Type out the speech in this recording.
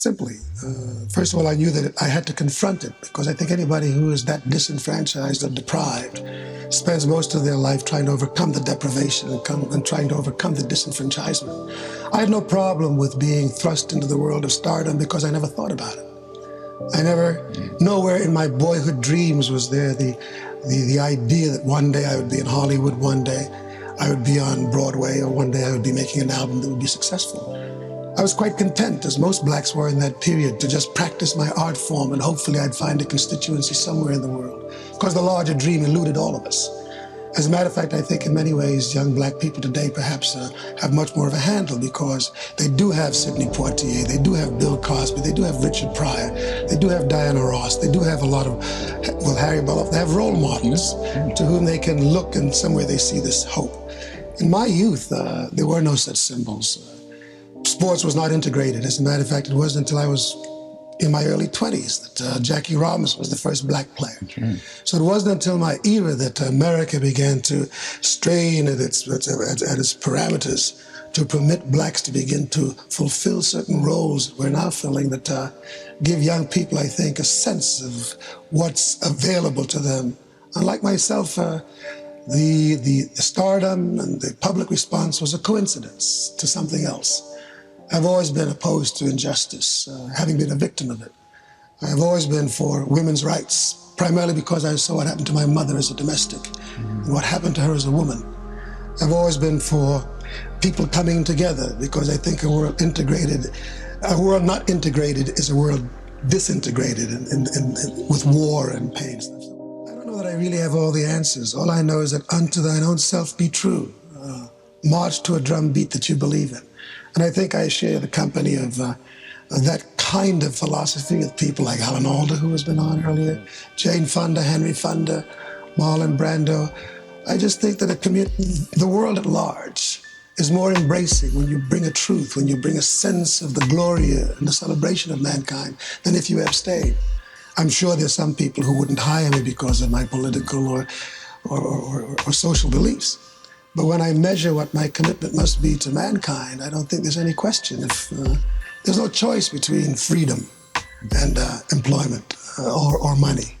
Simply, first of all, I knew that I had to confront it, because I think anybody who is that disenfranchised or deprived spends most of their life trying to overcome the deprivation and trying to overcome the disenfranchisement. I had no problem with being thrust into the world of stardom because I never thought about it. Nowhere in my boyhood dreams was there the idea that one day I would be in Hollywood, one day I would be on Broadway, or one day I would be making an album that would be successful. I was quite content, as most blacks were in that period, to just practice my art form, and hopefully I'd find a constituency somewhere in the world, because the larger dream eluded all of us. As a matter of fact, I think in many ways, young black people today perhaps have much more of a handle, because they do have Sidney Poitier, they do have Bill Cosby, they do have Richard Pryor, they do have Diana Ross, they do have a lot of, well, Harry Belafonte. They have role models to whom they can look, and somewhere they see this hope. In my youth, there were no such symbols. Sports was not integrated. As a matter of fact, it wasn't until I was in my early 20s that Jackie Robinson was the first black player. Okay. So it wasn't until my era that America began to strain at its parameters to permit blacks to begin to fulfill certain roles that we're now filling, that give young people, I think, a sense of what's available to them. Unlike myself, the stardom and the public response was a coincidence to something else. I've always been opposed to injustice, having been a victim of it. I've always been for women's rights, primarily because I saw what happened to my mother as a domestic and what happened to her as a woman. I've always been for people coming together, because I think a world not integrated is a world disintegrated with war and pain. I don't know that I really have all the answers. All I know is that unto thine own self be true. March to a drum beat that you believe in. And I think I share the company of that kind of philosophy with people like Alan Alda, who has been on earlier, Jane Fonda, Henry Fonda, Marlon Brando. I just think that the world at large is more embracing when you bring a truth, when you bring a sense of the glory and the celebration of mankind, than if you abstain. I'm sure there's some people who wouldn't hire me because of my political or social beliefs. But when I measure what my commitment must be to mankind, I don't think there's any question. There's no choice between freedom and employment or money.